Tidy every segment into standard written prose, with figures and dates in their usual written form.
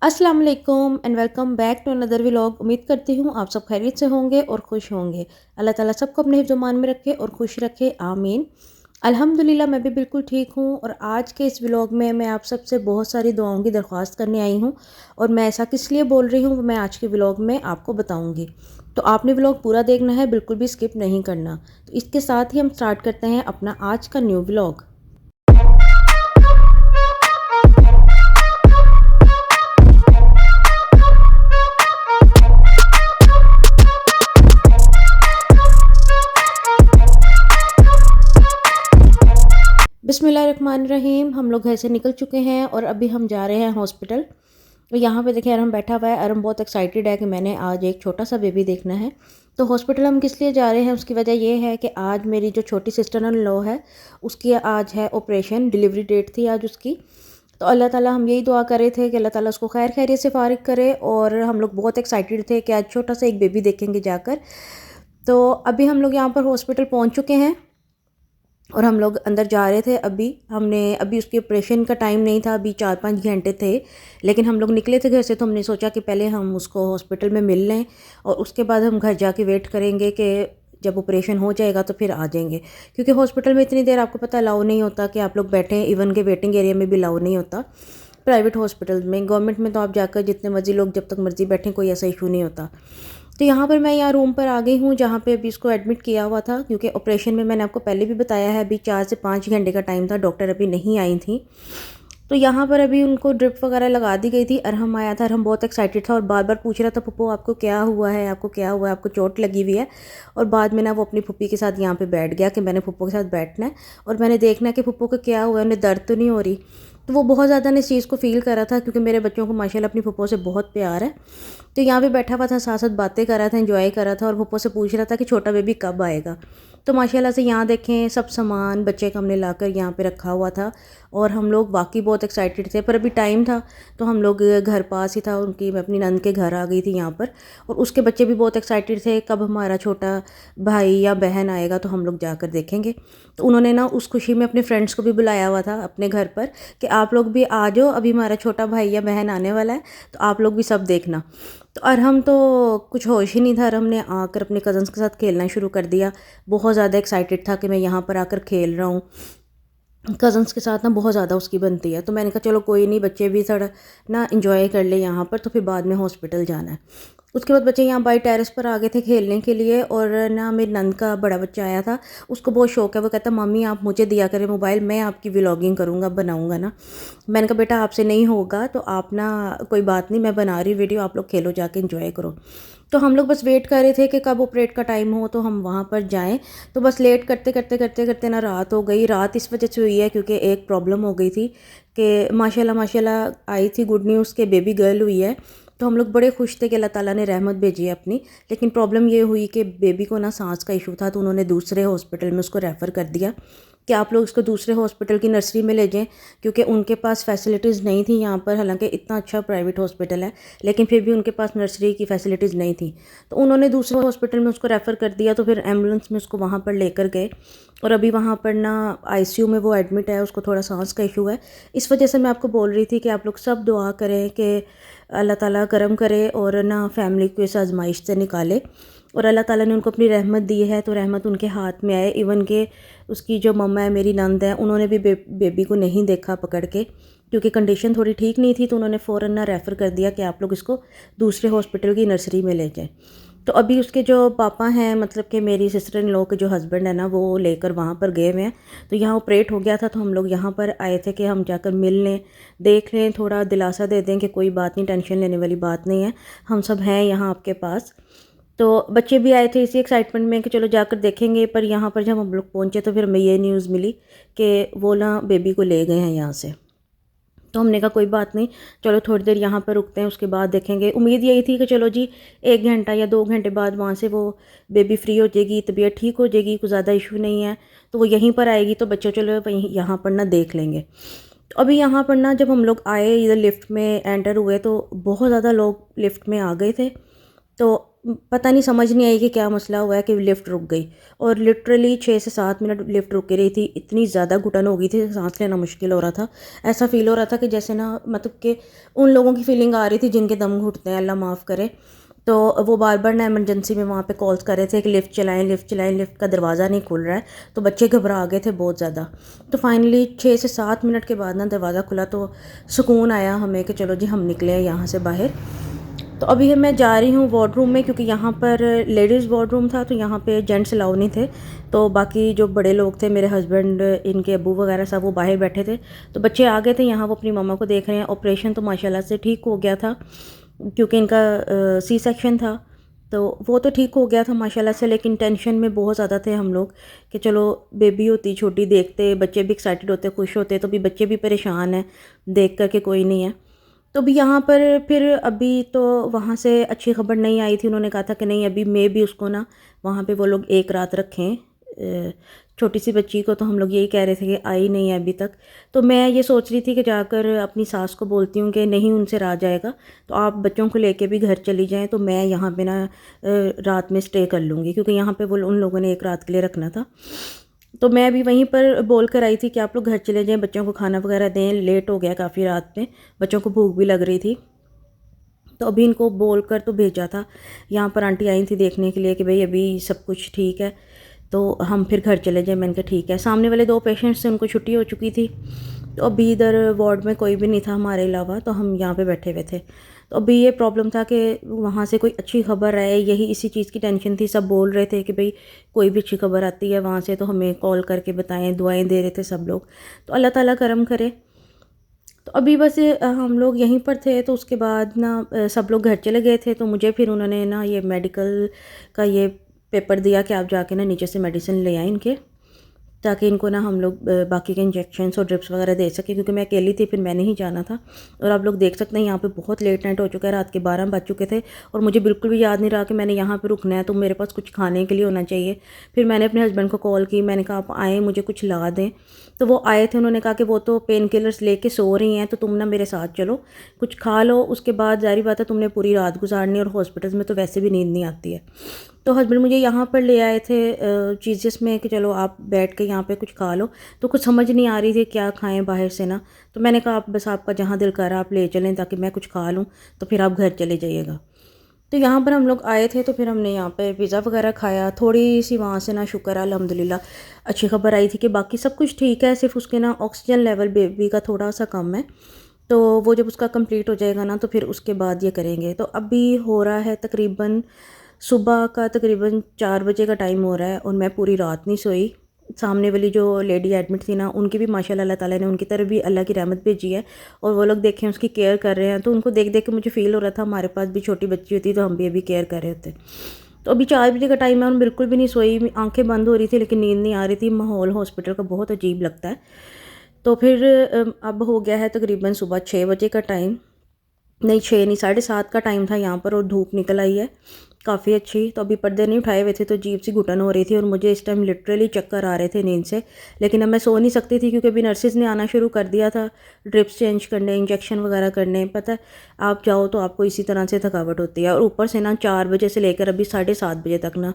अस्सलाम वालेकुम and welcome back to another vlog. उम्मीद करती हूँ आप सब खैरियत से होंगे और खुश होंगे। अल्लाह ताला सबको अपने हिफ्ज़-ओ-मान में रखे और खुश रखे, आमीन। अल्हम्दुलिल्लाह मैं भी बिल्कुल ठीक हूँ और आज के इस व्लॉग में मैं आप सबसे बहुत सारी दुआओं की दरख्वास्त करने आई हूँ और मैं ऐसा किस लिए बोल रही हूँ वो मैं आज के व्लॉग में आपको बताऊँगी। तो आपने व्लॉग पूरा देखना है, बिल्कुल भी स्किप नहीं करना। तो इसके साथ ही हम स्टार्ट करते हैं अपना आज का न्यू व्लॉग। बिस्मिल्लाहिर्रहमानिर्रहीम। हम लोग घर से निकल चुके हैं और अभी हम जा रहे हैं हॉस्पिटल। तो यहाँ पे देखिए अरहम बैठा हुआ है। अरहम बहुत एक्साइटेड है कि मैंने आज एक छोटा सा बेबी देखना है। तो हॉस्पिटल हम किस लिए जा रहे हैं उसकी वजह ये है कि आज मेरी जो छोटी सिस्टर इन लॉ है उसकी आज है ऑपरेशन, डिलीवरी डेट थी आज उसकी। तो अल्लाह ताला हम यही दुआ कर रहे थे कि अल्लाह ताला उसको खैर खैरियत से फारिग करे और हम लोग बहुत एक्साइटेड थे कि आज छोटा सा एक बेबी देखेंगे जाकर। तो अभी हम लोग यहाँ पर हॉस्पिटल पहुँच चुके हैं और हम लोग अंदर जा रहे थे। अभी उसके ऑपरेशन का टाइम नहीं था, अभी 4-5 घंटे थे, लेकिन हम लोग निकले थे घर से तो हमने सोचा कि पहले हम उसको हॉस्पिटल में मिल लें और उसके बाद हम घर जाके वेट करेंगे कि जब ऑपरेशन हो जाएगा तो फिर आ जाएंगे। क्योंकि हॉस्पिटल में इतनी देर आपको पता अलाउ नहीं होता कि आप लोग बैठें, इवन के वेटिंग एरिया में भी अलाउ नहीं होता प्राइवेट हॉस्पिटल में। गवर्नमेंट में तो आप जाकर जितने मर्जी लोग जब तक मर्जी बैठें, कोई ऐसा इशू नहीं होता। तो यहाँ पर मैं यहाँ रूम पर आ गई हूँ जहाँ पे अभी इसको एडमिट किया हुआ था, क्योंकि ऑपरेशन में मैंने आपको पहले भी बताया है अभी 4 से 5 घंटे का टाइम था, डॉक्टर अभी नहीं आई थी। तो यहाँ पर अभी उनको ड्रिप वगैरह लगा दी गई थी। अरहम आया था, अरहम बहुत एक्साइटेड था और बार बार पूछ रहा था पप्पू आपको क्या हुआ है, आपको क्या हुआ है, आपको चोट लगी हुई है। और बाद में ना वो अपनी पप्पी के साथ यहाँ पे बैठ गया कि मैंने पप्पू के साथ बैठना है और मैंने देखना है कि पप्पू को क्या हुआ है, उन्हें दर्द तो नहीं हो रही। तो वो बहुत ज़्यादा इस चीज़ को फ़ील कर रहा था, क्योंकि मेरे बच्चों को माशाल्लाह अपनी पप्पो से बहुत प्यार है। तो यहाँ पे बैठा हुआ था, साथ साथ बातें कर रहा था, एंजॉय कर रहा था और पप्पो से पूछ रहा था कि छोटा बेबी कब आएगा। तो माशाल्लाह से यहाँ देखें सब सामान बच्चे का हमने लाकर यहाँ पे रखा हुआ था और हम लोग वाकई बहुत एक्साइटेड थे। पर अभी टाइम था तो हम लोग घर पास ही था उनकी, मैं अपनी नंद के घर आ गई थी यहाँ पर। और उसके बच्चे भी बहुत एक्साइटेड थे कब हमारा छोटा भाई या बहन आएगा तो हम लोग जाकर देखेंगे। तो उन्होंने ना उस खुशी में अपने फ्रेंड्स को भी बुलाया हुआ था अपने घर पर कि आप लोग भी आ जाओ, अभी हमारा छोटा भाई या बहन आने वाला है, तो आप लोग भी सब देखना। तो अरहम तो कुछ होश ही नहीं था, अरहम ने आकर अपने कज़न्स के साथ खेलना शुरू कर दिया। बहुत ज़्यादा एक्साइटेड था कि मैं यहाँ पर आकर खेल रहा हूँ। कज़न्स के साथ ना बहुत ज़्यादा उसकी बनती है। तो मैंने कहा चलो कोई नहीं, बच्चे भी थोड़ा ना इंजॉय कर ले यहाँ पर, तो फिर बाद में हॉस्पिटल जाना है। उसके बाद बच्चे यहाँ बाई टेरेस पर आ गए थे खेलने के लिए और ना मेरी नंद का बड़ा बच्चा आया था, उसको बहुत शौक है। वो कहता मम्मी आप मुझे दिया करें मोबाइल, मैं आपकी व्लॉगिंग करूँगा, बनाऊँगा ना। मैंने कहा बेटा आपसे नहीं होगा, तो आप ना कोई बात नहीं, मैं बना रही वीडियो, आप लोग खेलो जाके इंजॉय करो। तो हम लोग बस वेट कर रहे थे कि कब ऑपरेट का टाइम हो तो हम वहाँ पर जाएँ। तो बस लेट करते करते करते करते ना रात हो गई। रात इस वजह से हुई है क्योंकि एक प्रॉब्लम हो गई थी कि माशाल्लाह माशाल्लाह आई थी गुड न्यूज़ के बेबी गर्ल हुई है। तो हम लोग बड़े खुश थे कि अल्लाह ताला ने रहमत भेजी है अपनी। लेकिन प्रॉब्लम ये हुई कि बेबी को ना सांस का इशू था, तो उन्होंने दूसरे हॉस्पिटल में उसको रेफ़र कर दिया कि आप लोग इसको दूसरे हॉस्पिटल की नर्सरी में ले जाएँ, क्योंकि उनके पास फैसिलिटीज़ नहीं थी यहाँ पर। हालांकि इतना अच्छा प्राइवेट हॉस्पिटल है लेकिन फिर भी उनके पास नर्सरी की फैसिलिटीज़ नहीं थी, तो उन्होंने दूसरे हॉस्पिटल में उसको रेफ़र कर दिया। तो फिर एम्बुलेंस में उसको वहाँ पर लेकर गए और अभी वहाँ पर ना आईसीयू में वो एडमिट है, उसको थोड़ा सांस का इशू है। इस वजह से मैं आपको बोल रही थी कि आप लोग सब दुआ करें कि अल्लाह ताला करम करे और ना फैमिली को इस आजमाइश से निकाले। और अल्लाह ताला ने उनको अपनी रहमत दी है तो रहमत उनके हाथ में आए। इवन के उसकी जो मम्मा है मेरी नंद है, उन्होंने भी बेबी को नहीं देखा पकड़ के, क्योंकि कंडीशन थोड़ी ठीक नहीं थी। तो उन्होंने फ़ौरन ना रेफ़र कर दिया कि आप लोग इसको दूसरे हॉस्पिटल की नर्सरी में ले जाएं। तो अभी उसके जो पापा हैं, मतलब कि मेरी सिस्टर इन लॉ के जो हस्बैंड है ना, वो लेकर वहाँ पर गए हुए हैं। तो यहाँ ऑपरेट हो गया था तो हम लोग यहाँ पर आए थे कि हम जाकर मिल लें, देख लें, थोड़ा दिलासा दे दें कि कोई बात नहीं, टेंशन लेने वाली बात नहीं है, हम सब हैं यहाँ आपके पास। तो बच्चे भी आए थे इसी एक्साइटमेंट में कि चलो जाकर देखेंगे। पर यहाँ पर जब हम लोग पहुँचे तो फिर हमें ये न्यूज़ मिली कि वो ना बेबी को ले गए हैं यहाँ से। तो हमने कहा कोई बात नहीं, चलो थोड़ी देर यहाँ पर रुकते हैं, उसके बाद देखेंगे। उम्मीद यही थी कि चलो जी 1 घंटा या 2 घंटे बाद वहाँ से वो बेबी फ्री हो जाएगी, तबीयत ठीक हो जाएगी, कुछ ज़्यादा इशू नहीं है, तो वो यहीं पर आएगी, तो बच्चे चलो वहीं यहाँ पर ना देख लेंगे। तो अभी यहाँ पर ना जब हम लोग आए, इधर लिफ्ट में एंटर हुए तो बहुत ज़्यादा लोग लिफ्ट में आ गए थे। तो पता नहीं, समझ नहीं आई कि क्या मसला हुआ है कि लिफ़्ट रुक गई। और लिटरली 6 से 7 मिनट लिफ़्ट रुक रही थी। इतनी ज़्यादा घुटन हो गई थी, सांस लेना मुश्किल हो रहा था। ऐसा फ़ील हो रहा था कि जैसे ना, मतलब कि उन लोगों की फ़ीलिंग आ रही थी जिनके दम घुटते हैं, अल्लाह माफ़ करे। तो वो बार बार ना इमरजेंसी में वहाँ पे कॉल्स कर रहे थे कि लिफ़्ट चलाएं, लिफ़्ट चलाएं, लिफ़्ट का दरवाज़ा नहीं खुल रहा है। तो बच्चे घबरा गए थे बहुत ज़्यादा। तो फाइनली 6 से 7 मिनट के बाद ना दरवाज़ा खुला, तो सुकून आया हमें कि चलो जी हम निकले हैं यहाँ से बाहर। तो अभी मैं जा रही हूँ वार्डरूम में, क्योंकि यहाँ पर लेडीज़ वार्डरूम था, तो यहाँ पे जेंट्स अलाउ नहीं थे। तो बाकी जो बड़े लोग थे, मेरे हस्बैंड, इनके अब्बू वगैरह सब, वो बाहर बैठे थे। तो बच्चे आ गए थे यहाँ, वो अपनी मम्मा को देख रहे हैं। ऑपरेशन तो माशाल्लाह से ठीक हो गया था, क्योंकि इनका सी सेक्शन था। तो वो तो ठीक हो गया था माशाल्लाह से, लेकिन टेंशन में बहुत ज़्यादा थे हम लोग कि चलो बेबी होती छोटी, देखते बच्चे भी एक्साइटेड होते, खुश होते, तो भी बच्चे भी परेशान हैं देख कर के कोई नहीं है। तो अभी यहाँ पर फिर अभी तो वहाँ से अच्छी खबर नहीं आई थी। उन्होंने कहा था कि नहीं, अभी मैं भी उसको ना वहाँ पे वो लोग एक रात रखें, छोटी सी बच्ची को। तो हम लोग यही कह रहे थे कि आई नहीं है अभी तक। तो मैं ये सोच रही थी कि जाकर अपनी सास को बोलती हूँ कि नहीं, उनसे रहा जाएगा, तो आप बच्चों को लेके भी घर चली जाएं, तो मैं यहाँ पे ना रात में स्टे कर लूँगी, क्योंकि यहाँ पे वो उन लोगों ने एक रात के लिए रखना था। तो मैं अभी वहीं पर बोल कर आई थी कि आप लोग घर चले जाएं, बच्चों को खाना वगैरह दें, लेट हो गया काफ़ी रात में, बच्चों को भूख भी लग रही थी। तो अभी इनको बोल कर तो भेजा था। यहाँ पर आंटी आई थी देखने के लिए कि भाई अभी सब कुछ ठीक है, तो हम फिर घर चले जाएं। मैंने कहा ठीक है। सामने वाले 2 पेशेंट्स से उनको छुट्टी हो चुकी थी, तो अभी इधर वार्ड में कोई भी नहीं था हमारे अलावा, तो हम यहाँ पे बैठे हुए थे। तो अभी ये प्रॉब्लम था कि वहाँ से कोई अच्छी खबर आए, यही इसी चीज़ की टेंशन थी। सब बोल रहे थे कि भाई कोई भी अच्छी खबर आती है वहाँ से तो हमें कॉल करके बताएं, दुआएं दे रहे थे सब लोग। तो अल्लाह ताला करम करे। तो अभी बस हम लोग यहीं पर थे, तो उसके बाद ना सब लोग घर चले गए थे। तो मुझे फिर उन्होंने ना ये मेडिकल का ये पेपर दिया कि आप जाके ना नीचे से मेडिसिन ले आएँ इनके, ताकि इनको ना हम लोग बाकी के इंजेक्शन्स और ड्रिप्स वगैरह दे सकें, क्योंकि मैं अकेली थी, फिर मैंने ही जाना था। और आप लोग देख सकते हैं यहाँ पे बहुत लेट नाइट हो चुका है, रात के 12 बज चुके थे, और मुझे बिल्कुल भी याद नहीं रहा कि मैंने यहाँ पे रुकना है, तो मेरे पास कुछ खाने के लिए होना चाहिए। फिर मैंने अपने हस्बैंड को कॉल की, मैंने कहा आप आएँ, मुझे कुछ ला दें। तो वो आए थे, उन्होंने कहा कि वो तो पेन किलर्स लेके सो रही हैं, तो तुम ना मेरे साथ चलो, कुछ खा लो, उसके बाद ज़ाहिर बात है तुमने पूरी रात गुजारनी, और हॉस्पिटल में तो वैसे भी नींद नहीं आती है। तो हस्बैंड मुझे यहाँ पर ले आए थे चीज़ेस में कि चलो आप बैठ के यहाँ पे कुछ खा लो। तो कुछ समझ नहीं आ रही थी क्या खाएं बाहर से ना। तो मैंने कहा आप बस, आपका जहाँ दिल कर रहा आप ले चलें, ताकि मैं कुछ खा लूँ, तो फिर आप घर चले जाइएगा। तो यहाँ पर हम लोग आए थे, तो फिर हमने यहाँ पर पिज़्ज़ा वगैरह खाया। थोड़ी सी वहाँ से ना, शुक्र है अल्हम्दुलिल्लाह, अच्छी खबर आई थी कि बाकी सब कुछ ठीक है, सिर्फ उसके ना ऑक्सीजन लेवल बेबी का थोड़ा सा कम है। तो वो जब उसका कंप्लीट हो जाएगा ना, तो फिर उसके बाद ये करेंगे। तो अभी हो रहा है तकरीबन सुबह का, तकरीबन 4 बजे का टाइम हो रहा है, और मैं पूरी रात नहीं सोई। सामने वाली जो लेडी एडमिट थी ना, उनकी भी माशाल्लाह अल्लाह ताला ने उनकी तरफ भी अल्लाह की रहमत भेजी है, और वो लोग देखें उसकी केयर कर रहे हैं। तो उनको देख देख के मुझे फ़ील हो रहा था हमारे पास भी छोटी बच्ची होती तो हम भी अभी केयर कर रहे होते। तो अभी 4 बजे का टाइम है और बिल्कुल भी नहीं सोई, आंखें बंद हो रही थी लेकिन नींद नहीं आ रही थी। माहौल हॉस्पिटल का बहुत अजीब लगता है। तो फिर अब हो गया है तकरीबन सुबह 6 बजे का टाइम, नहीं 6 नहीं, 7:30 का टाइम था यहाँ पर, और धूप निकल आई है काफ़ी अच्छी। तो अभी पर्दे नहीं उठाए हुए थे, तो अजीब सी घुटन हो रही थी, और मुझे इस टाइम लिटरली चक्कर आ रहे थे नींद से। लेकिन अब मैं सो नहीं सकती थी, क्योंकि अभी नर्सिस ने आना शुरू कर दिया था, ड्रिप्स चेंज करने, इंजेक्शन वगैरह करने। पता है, आप जाओ तो आपको इसी तरह से थकावट होती है। और ऊपर से ना 4 बजे से लेकर अभी 7:30 बजे तक ना,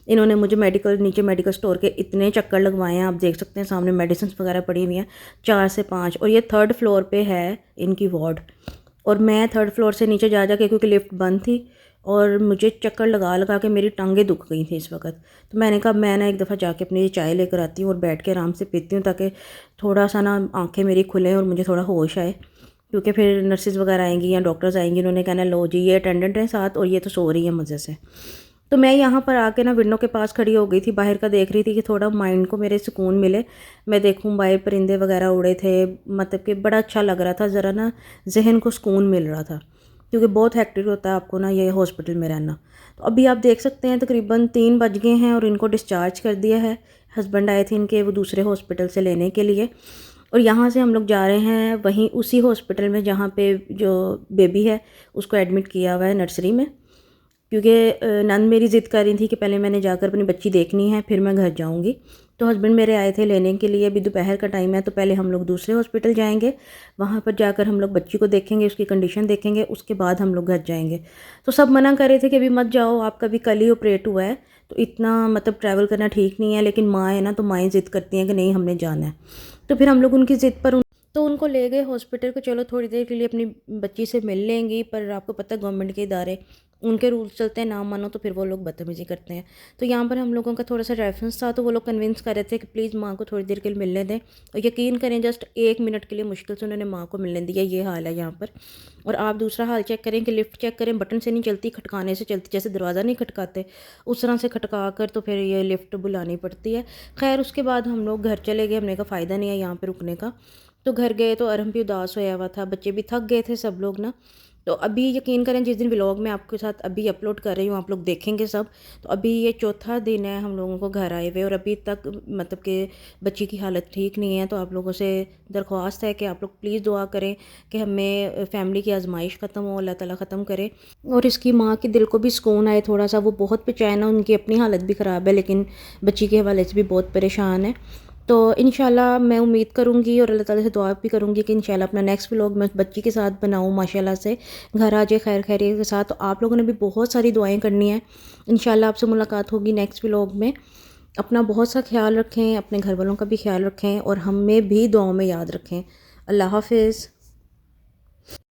इन्होंने मुझे नीचे मेडिकल स्टोर के इतने चक्कर लगवाए हैं। आप देख सकते हैं सामने मेडिसिन वगैरह पड़ी हुई हैं, 4 से 5। और ये 3rd फ्लोर पर है इनकी वार्ड, और मैं 3rd फ्लोर से नीचे जा के, क्योंकि लिफ्ट बंद थी, और मुझे चक्कर लगा लगा के मेरी टांगें दुख गई थी इस वक्त। तो मैंने कहा मैं ना एक दफ़ा जाके अपनी चाय लेकर आती हूँ और बैठ के आराम से पीती हूँ, ताकि थोड़ा सा ना आंखें मेरी खुलें और मुझे थोड़ा होश आए। क्योंकि फिर नर्सिस वगैरह आएंगी या डॉक्टर्स आएंगी, उन्होंने कहना लो जी ये अटेंडेंट है साथ, और ये तो सो रही है मज़े से। तो मैं यहाँ पर आके ना विंडो के पास खड़ी हो गई थी, बाहर का देख रही थी कि थोड़ा माइंड को मेरे सुकून मिले। मैं देखूँ बाहर परिंदे वगैरह उड़े थे, मतलब कि बड़ा अच्छा लग रहा था, ज़रा ना जहन को सुकून मिल रहा था, क्योंकि बहुत हेक्टिक होता है आपको ना ये हॉस्पिटल में रहना। तो अभी आप देख सकते हैं तकरीबन 3 बज गए हैं, और इनको डिस्चार्ज कर दिया है। हस्बैंड आए थे इनके वो दूसरे हॉस्पिटल से लेने के लिए, और यहाँ से हम लोग जा रहे हैं वहीं उसी हॉस्पिटल में जहाँ पे जो बेबी है उसको एडमिट किया हुआ है, नर्सरी में। क्योंकि नंद मेरी ज़िद कर रही थी कि पहले मैंने जाकर अपनी बच्ची देखनी है, फिर मैं घर जाऊँगी। तो हस्बैंड मेरे आए थे लेने के लिए, अभी दोपहर का टाइम है, तो पहले हम लोग दूसरे हॉस्पिटल जाएंगे, वहाँ पर जाकर हम लोग बच्ची को देखेंगे, उसकी कंडीशन देखेंगे, उसके बाद हम लोग घर जाएंगे। तो सब मना कर रहे थे कि अभी मत जाओ, आपका भी कल ही ऑपरेट हुआ है, तो इतना मतलब ट्रैवल करना ठीक नहीं है। लेकिन माँ है ना, तो माएँ ज़िद करती हैं कि नहीं हमने जाना है। तो फिर हम लोग उनकी ज़िद पर तो उनको ले गए हॉस्पिटल को, चलो थोड़ी देर के लिए अपनी बच्ची से मिल लेंगी, पर आपको पता है गवर्नमेंट के इदारे, उनके रूल्स चलते हैं, ना मानो तो फिर वो लोग बदतमीज़ी करते हैं। तो यहाँ पर हम लोगों का थोड़ा सा रेफरेंस था, तो वो लोग कन्विंस कर रहे थे कि प्लीज़ माँ को थोड़ी देर के लिए मिलने दें। और यकीन करें जस्ट 1 मिनट के लिए मुश्किल से उन्होंने माँ को मिलने दिया। ये हाल है यहाँ पर। और आप दूसरा हाल चेक करें कि लिफ्ट चेक करें, बटन से नहीं चलती, खटकाने से चलती, जैसे दरवाज़ा नहीं खटकाते उस तरह से खटका कर तो फिर ये लिफ्ट बुलानी पड़ती है। खैर उसके बाद हम लोग घर चले गए, हमने का फ़ायदा नहीं है यहाँ पर रुकने का। तो घर गए तो अरहम भी उदास होया हुआ था, बच्चे भी थक गए थे सब लोग ना। तो अभी यकीन करें जिस दिन व्लॉग मैं आपके साथ अभी अपलोड कर रही हूँ, आप लोग देखेंगे सब, तो अभी ये चौथा दिन है हम लोगों को घर आए हुए, और अभी तक मतलब कि बच्ची की हालत ठीक नहीं है। तो आप लोगों से दरख्वास्त है कि आप लोग प्लीज़ दुआ करें कि हमें फैमिली की आजमाइश ख़त्म हो, अल्लाह ताला ख़त्म करे, और इसकी माँ के दिल को भी सुकून आए थोड़ा सा। वो बहुत बेचैन है, उनकी अपनी हालत भी ख़राब है, लेकिन बच्ची के हवाले से भी बहुत परेशान है। तो इंशाल्लाह मैं उम्मीद करूँगी और अल्लाह ताला से दुआ भी करूँगी कि इंशाल्लाह अपना नेक्स्ट व्लॉग मैं बच्ची के साथ बनाऊँ, माशाल्लाह से घर आ जाए खैर खैरियत के साथ। तो आप लोगों ने भी बहुत सारी दुआएं करनी है। इंशाल्लाह आपसे मुलाकात होगी नेक्स्ट व्लॉग में। अपना बहुत सा ख्याल रखें, अपने घर वालों का भी ख्याल रखें, और हमें भी दुआओं में याद रखें। अल्लाह हाफिज़।